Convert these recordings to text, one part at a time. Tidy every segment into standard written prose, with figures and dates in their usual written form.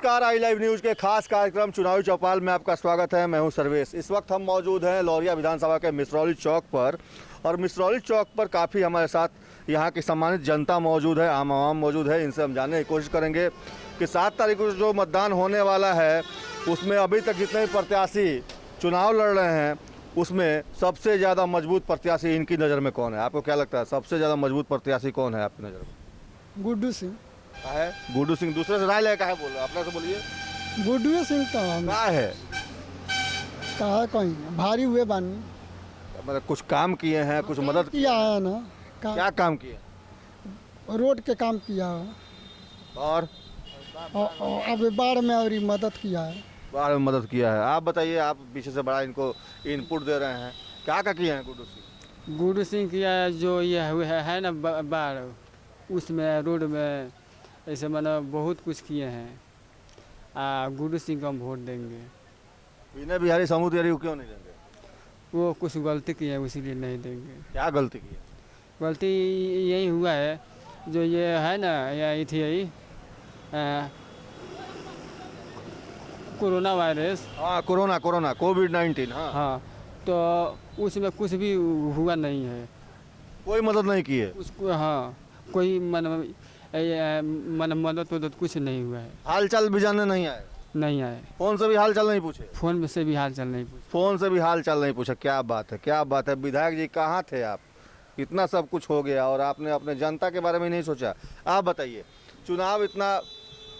नमस्कार, आई live news के खास कार्यक्रम चुनावी चौपाल में आपका स्वागत है। मैं हूं सर्वेश। इस वक्त हम मौजूद हैं लौरिया विधानसभा के मिसरौली चौक पर, और मिसरौली चौक पर काफ़ी हमारे साथ यहाँ की सम्मानित जनता मौजूद है, आम आवाम मौजूद है। इनसे हम जानने की कोशिश करेंगे कि 7 तारीख को जो मतदान होने वाला है उसमें अभी तक जितने भी प्रत्याशी चुनाव लड़ रहे हैं उसमें सबसे ज़्यादा मजबूत प्रत्याशी इनकी नज़र में कौन है? आपको क्या लगता है सबसे ज़्यादा मजबूत प्रत्याशी कौन है आपकी नज़र में? गुड्डू सिंह। क्या है? गुड्डू सिंह। दूसरे से राय लेकर है, बोलो अपने से बोलिए। गुड्डू सिंह तो क्या है? कहा कहीं भारी हुए बानी, मतलब कुछ काम किए हैं, कुछ मदद किया है ना क्या काम किए? रोड के काम किया है और अब बाढ़ में और मदद किया है। बाढ़ में मदद किया है। आप बताइए, आप पीछे से बड़ा इनको इनपुट दे रहे हैं, क्या क्या किए हैं गुड्डू सिंह? गुड्डू सिंह किया है जो ये हुए है ना बाढ़, उसमें रोड में ऐसे मतलब बहुत कुछ किए हैं। गुड्डू सिंह को हम वोट देंगे। विनय बिहारी समूह तिवारी को क्यों नहीं देंगे? वो कुछ गलती की है इसीलिए नहीं देंगे। क्या गलती की है? गलती यही हुआ है जो ये है ना, ये थी यही कोरोना वायरस। हाँ, कोरोना कोविड-19। हाँ हाँ, तो उसमें कुछ भी हुआ नहीं है, कोई मदद नहीं की है। उसको हाँ कोई मदद कुछ नहीं हुआ है। हाल चाल भी जानने नहीं आए? नहीं आए। फोन से भी हाल चाल नहीं पूछे? फोन से भी हाल चाल नहीं पूछा। फोन से भी हाल चाल नहीं पूछा। क्या बात है, क्या बात है। विधायक जी कहाँ थे आप? इतना सब कुछ हो गया और आपने अपने जनता के बारे में नहीं सोचा। आप बताइए, चुनाव इतना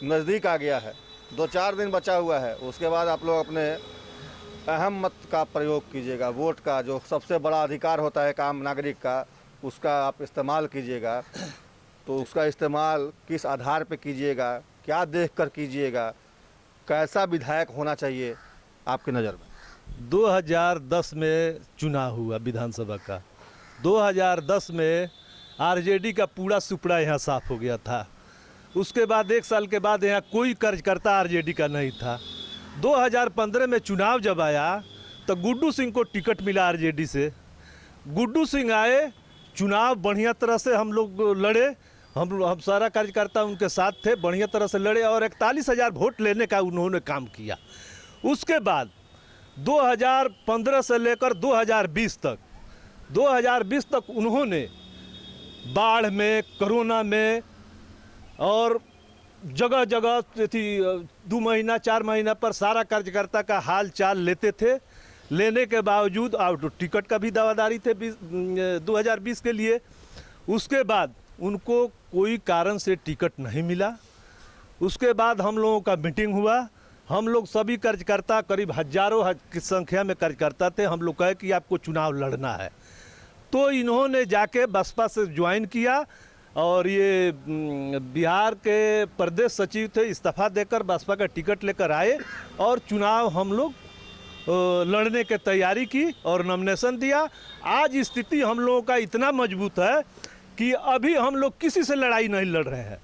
नज़दीक आ गया है, 2-4 दिन बचा हुआ है, उसके बाद आप लोग अपने अहम मत का प्रयोग कीजिएगा। वोट का जो सबसे बड़ा अधिकार होता है काम नागरिक का, उसका आप इस्तेमाल कीजिएगा। तो उसका इस्तेमाल किस आधार पे कीजिएगा, क्या देख कर कीजिएगा, कैसा विधायक होना चाहिए आपकी नज़र में? 2010 में चुनाव हुआ विधानसभा का। 2010 में आरजेडी का पूरा सुपड़ा यहाँ साफ हो गया था। उसके बाद 1 साल के बाद यहाँ कोई कार्यकर्ता आरजेडी का नहीं था। 2015 में चुनाव जब आया तो गुड्डू सिंह को टिकट मिला आरजेडी से। गुड्डू सिंह आए, चुनाव बढ़िया तरह से हम लोग लड़े, हम सारा कार्यकर्ता उनके साथ थे, बढ़िया तरह से लड़े और 41,000 वोट लेने का उन्होंने काम किया। उसके बाद 2015 से लेकर 2020 तक उन्होंने बाढ़ में, कोरोना में और जगह जगह थी 2 महीना 4 महीना पर सारा कार्यकर्ता का हाल चाल लेते थे। लेने के बावजूद और टिकट का भी दावादारी थे 2020 के लिए। उसके बाद उनको कोई कारण से टिकट नहीं मिला। उसके बाद हम लोगों का मीटिंग हुआ, हम लोग सभी कार्यकर्ता करीब हजारों की संख्या में कार्यकर्ता थे। हम लोग कहे कि आपको चुनाव लड़ना है, तो इन्होंने जाके बसपा से ज्वाइन किया और ये बिहार के प्रदेश सचिव थे, इस्तीफा देकर बसपा का टिकट लेकर आए और चुनाव हम लोग लड़ने की तैयारी की और नॉमिनेशन दिया। आज स्थिति हम लोगों का इतना मजबूत है कि अभी हम लोग किसी से लड़ाई नहीं लड़ रहे हैं।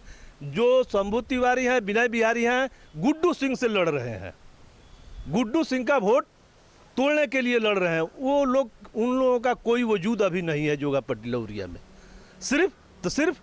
जो शंभू तिवारी हैं, विनय बिहारी हैं, गुड्डू सिंह से लड़ रहे हैं। गुड्डू सिंह का वोट तोड़ने के लिए लड़ रहे हैं। वो लोग, उन लोगों का कोई वजूद अभी नहीं है जोगापट्टी लौरिया में। सिर्फ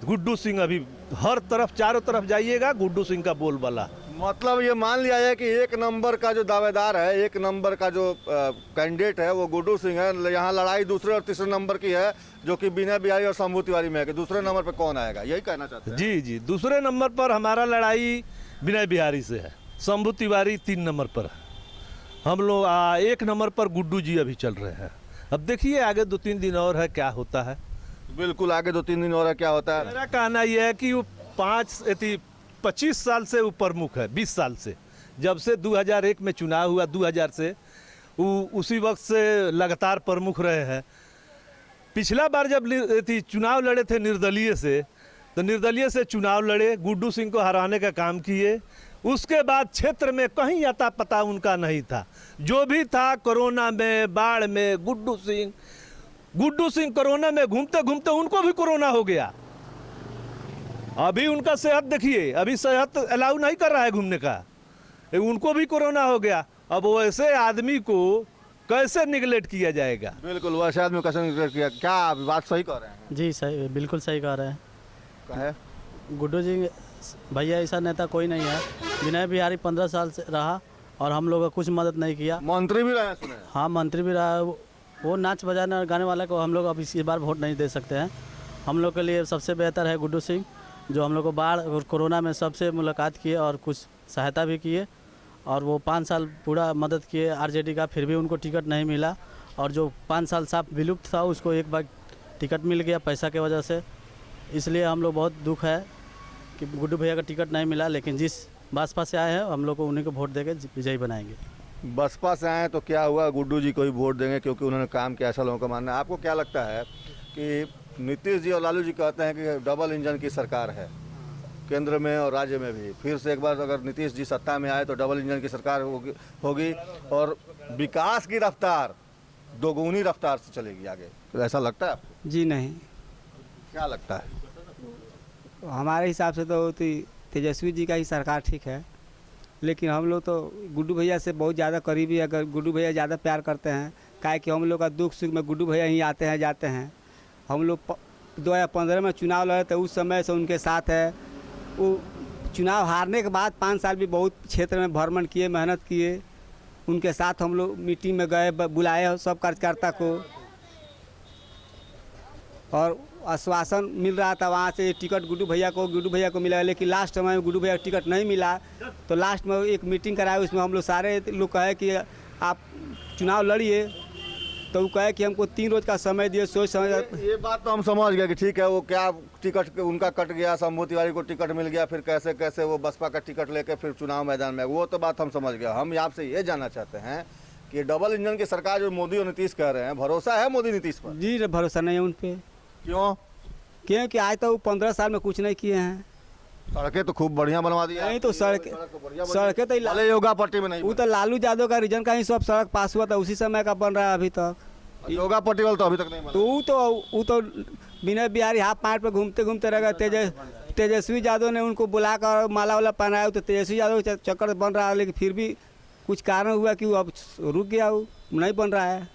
गुड्डू सिंह अभी हर तरफ, चारों तरफ जाइएगा गुड्डू सिंह का बोलबाला। मतलब ये मान लिया जाए कि 1 नंबर का जो दावेदार है, 1 नंबर का जो कैंडिडेट है वो गुड्डू सिंह है। यहाँ लड़ाई दूसरे और तीसरे नंबर की है जो कि विनय बिहारी और शंभू तिवारी में है कि दूसरे नंबर पर कौन आएगा, यही कहना चाहते हैं? जी, दूसरे नंबर पर हमारा लड़ाई विनय बिहारी से है। शंभू तिवारी 3 नंबर पर है। हम लोग 1 नंबर पर गुड्डू जी अभी चल रहे हैं। अब देखिए आगे 2-3 दिन और है, क्या होता है। बिल्कुल, आगे 2-3 दिन और है, क्या होता है। मेरा कहना यह है कि वो 25 साल से वो प्रमुख है, 20 साल से, जब से 2001 में चुनाव हुआ, 2000 से उसी वक्त से लगातार प्रमुख रहे हैं। पिछला बार जब चुनाव लड़े थे निर्दलीय से, तो निर्दलीय से चुनाव लड़े, गुड्डू सिंह को हराने का काम किए। उसके बाद क्षेत्र में कहीं अता पता उनका नहीं था। जो भी था कोरोना में, बाढ़ में, गुड्डू सिंह कोरोना में घूमते घूमते उनको भी कोरोना हो गया। अभी उनका सेहत देखिए, अभी सेहत अलाउ नहीं कर रहा है घूमने का, उनको भी कोरोना हो गया। अब वैसे आदमी को कैसे निगलेक्ट किया जाएगा? बिल्कुल, वैसे आदमी कैसे निगलेक्ट किया? क्या बात सही कह रहे हैं? जी सही, बिल्कुल सही कह रहे हैं। कहे गुड्डू जी भैया ऐसा नेता कोई नहीं है। विनय बिहारी 15 साल से रहा और हम लोग का कुछ मदद नहीं किया। मंत्री भी रहे हैं सुने हैं। हाँ, मंत्री भी रहा है। वो नाच बजाने और गाने वाले को हम लोग अब इस बार वोट नहीं दे सकते हैं। हम लोग के लिए सबसे बेहतर है गुड्डू सिंह, जो हम लोग को बाढ़ और कोरोना में सबसे मुलाकात किए और कुछ सहायता भी किए, और वो 5 साल पूरा मदद किए आरजेडी का, फिर भी उनको टिकट नहीं मिला। और जो 5 साल साफ विलुप्त था उसको एक बार टिकट मिल गया पैसा की वजह से। इसलिए हम लोग बहुत दुख है कि गुड्डू भैया का टिकट नहीं मिला, लेकिन जिस बसपा से आए हैं हम लोग को उन्हीं को वोट देकर विजयी बनाएंगे। बसपा से आए तो क्या हुआ, गुड्डू जी को ही वोट देंगे क्योंकि उन्होंने काम किया, ऐसा लोगों का मानना है। आपको क्या लगता है कि नीतीश जी और लालू जी कहते हैं कि डबल इंजन की सरकार है केंद्र में और राज्य में भी, फिर से एक बार अगर नीतीश जी सत्ता में आए तो डबल इंजन की सरकार होगी और विकास की रफ्तार दोगुनी रफ्तार से चलेगी आगे, तो ऐसा लगता है आपको? जी नहीं, क्या लगता है? हमारे हिसाब से तो तेजस्वी जी का ही सरकार ठीक है, लेकिन हम लोग तो गुड्डू भैया से बहुत ज़्यादा करीबी है। अगर गुड्डू भैया ज़्यादा प्यार करते हैं, काहे कि हम लोग का दुख सुख में गुड्डू भैया ही आते हैं जाते हैं। हम लोग 2015 में चुनाव लड़े थे, उस समय से उनके साथ है। वो चुनाव हारने के बाद 5 साल भी बहुत क्षेत्र में भ्रमण किए, मेहनत किए, उनके साथ हम लोग मीटिंग में गए, बुलाए सब कार्यकर्ता को, और आश्वासन मिल रहा था वहाँ से टिकट गुड्डू भैया को मिला। लेकिन लास्ट समय में गुड्डू भैया को टिकट नहीं मिला, तो लास्ट में एक मीटिंग कराए, उसमें हम लोग सारे लोग कहे कि आप चुनाव लड़िए, तो वो कहे कि हमको 3 रोज का समय दिए, सोच समझ। ये बात तो हम समझ गए कि ठीक है, वो क्या टिकट उनका कट गया, शंभू तिवारी को टिकट मिल गया, फिर कैसे कैसे वो बसपा का टिकट लेके फिर चुनाव मैदान में, वो तो बात हम समझ गए। हम आपसे ये जानना चाहते हैं कि डबल इंजन की सरकार जो मोदी और नीतीश कह रहे हैं, भरोसा है मोदी नीतीश पर? जी भरोसा नहीं है उन पर। क्यों? क्योंकि आज तो 15 साल में कुछ नहीं किए हैं। सड़कें तो खूब बढ़िया बनवा दी नहीं तो सड़कें तो भले योगा पट्टी में नहीं वो तो लालू यादव का रीजन का ही सब सड़क पास हुआ था, उसी समय का बन रहा है अभी तक। योगा पट्टी वाला तो अभी तक नहीं बना। तो वो तो विनय बिहारी हाथ पैंट पे घूमते घूमते रह गए। तेजस्वी यादव ने उनको बुलाकर माला वाला पहनाया, तो तेजस्वी यादव चक्कर बन रहा है, लेकिन फिर भी कुछ कारण हुआ कि वो अब रुक गया, वो नहीं बन रहा है।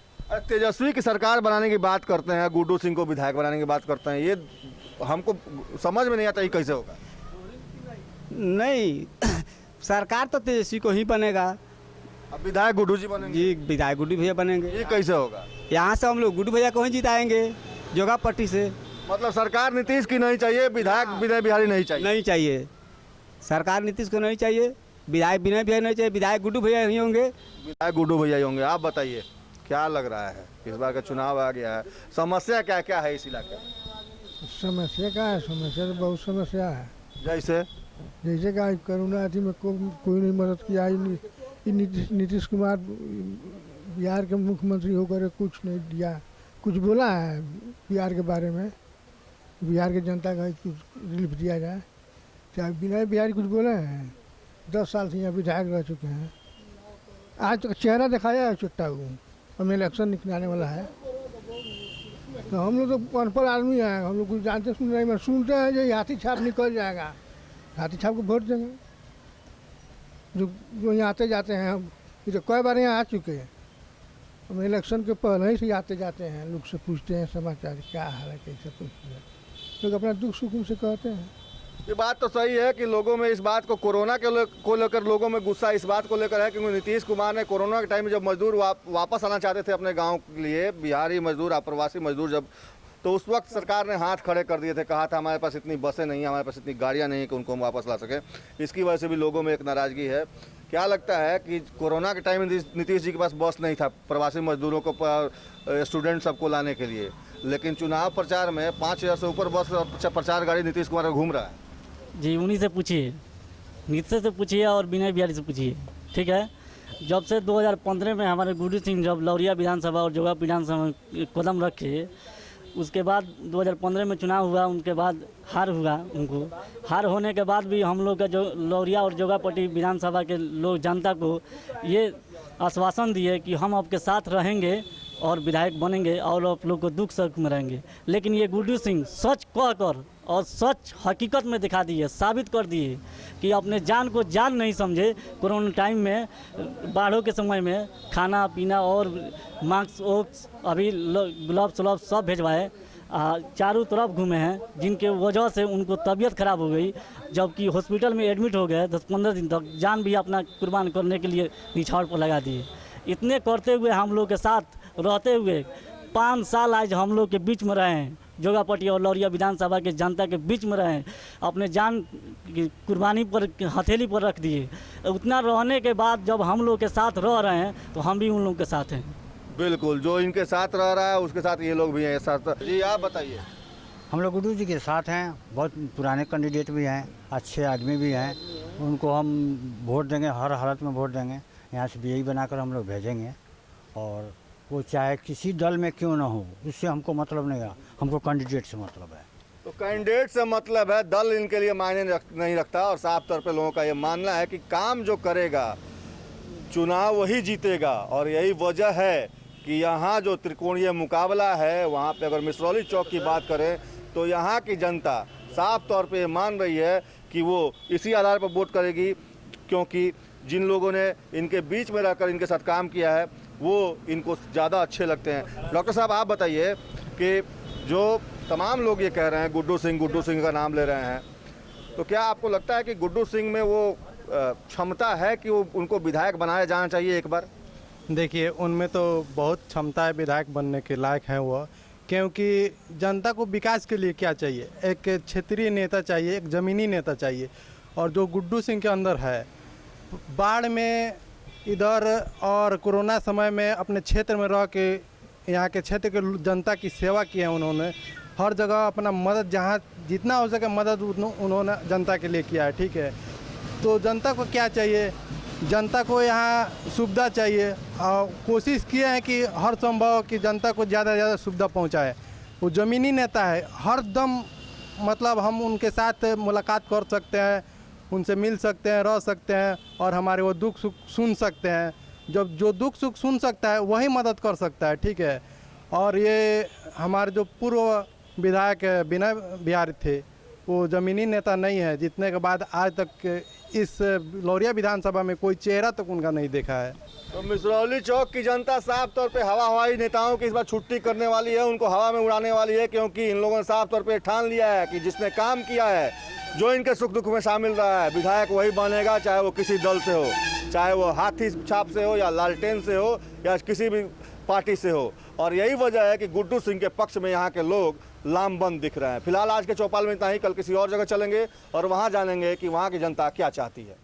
तेजस्वी की सरकार बनाने की बात करते हैं, गुड्डू सिंह को विधायक बनाने की बात करते हैं, ये हमको समझ में नहीं आता ये कैसे होगा। नहीं सरकार तो तेजस्वी को ही बनेगा। अब विधायक गुड्डू जी बनेंगे? जी विधायक गुड्डू भैया बनेंगे। ये कैसे होगा? यहाँ से हम लोग गुड्डू भैया को ही जिताएंगे जोगा पट्टी से। मतलब सरकार नीतीश की नहीं चाहिए, विधायक विनय बिहारी नहीं चाहिए? नहीं चाहिए, सरकार नीतीश को नहीं चाहिए, विधायक विनय बिहारी नहीं चाहिए, विधायक गुड्डू भैया ही होंगे। विधायक गुड्डू भैया ही होंगे। आप बताइए क्या लग रहा है, इस बार का चुनाव आ गया है, समस्या क्या क्या है इस इलाके में? समस्या क्या है? समस्या तो बहुत समस्या है। जैसे कि कोरोना अथी में कोई नहीं मदद किया। नीतीश कुमार बिहार के मुख्यमंत्री होकर कुछ नहीं दिया, कुछ बोला है बिहार के बारे में, बिहार की जनता का कुछ रिलीफ दिया जाए। चाहे विनय बिहारी कुछ बोले हैं, 10 साल से यहाँ विधायक रह चुके हैं, आज तक चेहरा दिखाया है चुट्टा को। हमें इलेक्शन निकलने वाला है, तो हम लोग तो अनपढ़ आदमी हैं, हम लोग कुछ जानते सुन रहे हैं, सुनते हैं जो हाथी छाप निकल जाएगा, हाथी छाप को वोट देंगे। जो यहाँ आते जाते हैं, हम ये तो कई बार यहाँ आ चुके हैं, हम इलेक्शन के पहले ही से आते जाते हैं, लोग से पूछते हैं समाचार क्या हाल है, कैसे पूछते हैं, लोग अपना दुख सुख से कहते हैं। ये बात तो सही है कि लोगों में इस बात को, कोरोना को लेकर लोगों में गुस्सा इस बात को लेकर है क्योंकि नीतीश कुमार ने कोरोना के टाइम में जब मजदूर वापस आना चाहते थे अपने गांव के लिए, बिहारी मजदूर अप्रवासी मजदूर, जब तो उस वक्त सरकार ने हाथ खड़े कर दिए थे, कहा था हमारे पास इतनी बसें नहीं हैं, हमारे पास इतनी गाड़ियां नहीं हैं कि उनको हम वापस ला सकें। इसकी वजह से भी लोगों में एक नाराज़गी है। क्या लगता है कि कोरोना के टाइम में नीतीश जी के पास बस नहीं था प्रवासी मजदूरों को, स्टूडेंट सबको लाने के लिए, लेकिन चुनाव प्रचार में 5000 से ऊपर बस प्रचार गाड़ी नीतीश कुमार घूम रहा है। जी उन्हीं से पूछिए, नीतीश से पूछिए और विनय बिहारी से पूछिए, ठीक है। जब से 2015 में हमारे गुड्डू सिंह जब लौरिया विधानसभा और जोगा विधानसभा में कदम रखे, उसके बाद 2015 में चुनाव हुआ, उनके बाद हार हुआ। उनको हार होने के बाद भी हम लोग का जो लौरिया और जोगापट्टी विधानसभा के लोग जनता को ये आश्वासन दिए कि हम आपके साथ रहेंगे और विधायक बनेंगे और आप लोग को दुख सुख में रहेंगे। लेकिन ये गुड्डू सिंह सच कह कर और सच हकीकत में दिखा दिए, साबित कर दिए कि अपने जान को जान नहीं समझे। कोरोना टाइम में, बाढ़ों के समय में खाना पीना और मास्क वोक्स अभी ग्लव्स व्लव्स सब भेजवाए चारों तरफ घूमे हैं, जिनके वजह से उनको तबीयत खराब हो गई, जबकि हॉस्पिटल में एडमिट हो गए 10-15 दिन तक, जान भी अपना कुर्बान करने के लिए निछावर पर लगा दिए। इतने करते हुए हम लोग के साथ रहते हुए 5 साल आज हम लोग के बीच में रहे हैं, जोगापट्टी और लौरिया विधानसभा के जनता के बीच में रहे, अपने जान की कुर्बानी पर हथेली पर रख दिए। उतना रहने के बाद जब हम लोग के साथ रह रहे हैं तो हम भी उन लोग के साथ हैं। बिल्कुल, जो इनके साथ रह रहा है उसके साथ ये लोग भी हैं साथ। जी आप बताइए। हम लोग गुड्डू जी के साथ हैं, बहुत पुराने कैंडिडेट भी हैं, अच्छे आदमी भी हैं, उनको हम वोट देंगे, हर हालत में वोट देंगे। यहाँ से बीआई बनाकर हम लोग भेजेंगे, और वो चाहे किसी दल में क्यों ना हो, उससे हमको मतलब नहीं है, हमको कैंडिडेट से मतलब है। तो कैंडिडेट से मतलब है, दल इनके लिए मायने नहीं रखता, और साफ तौर पे लोगों का ये मानना है कि काम जो करेगा चुनाव वही जीतेगा। और यही वजह है कि यहाँ जो त्रिकोणीय मुकाबला है, वहाँ पे अगर मिसरौली चौक की बात करें तो यहाँ की जनता साफ तौर पे मान रही है कि वो इसी आधार पर वोट करेगी, क्योंकि जिन लोगों ने इनके बीच में रहकर इनके साथ काम किया है वो इनको ज़्यादा अच्छे लगते हैं। डॉक्टर साहब आप बताइए कि जो तमाम लोग ये कह रहे हैं गुड्डू सिंह का नाम ले रहे हैं, तो क्या आपको लगता है कि गुड्डू सिंह में वो क्षमता है कि वो उनको विधायक बनाया जाना चाहिए एक बार? देखिए, उनमें तो बहुत क्षमता है, विधायक बनने के लायक हैं वो, क्योंकि जनता को विकास के लिए क्या चाहिए, एक क्षेत्रीय नेता चाहिए, एक ज़मीनी नेता चाहिए। और जो गुड्डू सिंह के अंदर है, बाढ़ में इधर और कोरोना समय में अपने क्षेत्र में रह के यहाँ के क्षेत्र के जनता की सेवा की है उन्होंने। हर जगह अपना मदद, जहाँ जितना हो सके मदद उन्होंने जनता के लिए किया है, ठीक है। तो जनता को क्या चाहिए, जनता को यहाँ सुविधा चाहिए, और कोशिश किए हैं कि हर संभव कि जनता को ज़्यादा से ज़्यादा सुविधा पहुँचाए। वो ज़मीनी नेता है, हर दम मतलब हम उनके साथ मुलाकात कर सकते हैं, उनसे मिल सकते हैं, रह सकते हैं, और हमारे वो दुख सुख सुन सकते हैं। जब जो दुख सुख सुन सकता है वही मदद कर सकता है, ठीक है। और ये हमारे जो पूर्व विधायक विनय बिहारी थे, वो ज़मीनी नेता नहीं है, जीतने के बाद आज तक इस लौरिया विधानसभा में कोई चेहरा तक उनका नहीं देखा है। तो मिसरौली चौक की जनता साफ तौर पे हवाई नेताओं की इस बार छुट्टी करने वाली है, उनको हवा में उड़ाने वाली है, क्योंकि इन लोगों ने साफ तौर पे ठान लिया है कि जिसने काम किया है, जो इनके सुख दुख में शामिल रहा है, विधायक वही बनेगा, चाहे वो किसी दल से हो, चाहे वो हाथी छाप से हो या लालटेन से हो या किसी भी पार्टी से हो। और यही वजह है कि गुड्डू सिंह के पक्ष में यहाँ के लोग लामबंद दिख रहे हैं। फिलहाल आज के चौपाल में इतना ही, कल किसी और जगह चलेंगे और वहाँ जानेंगे कि वहाँ की जनता क्या चाहती है।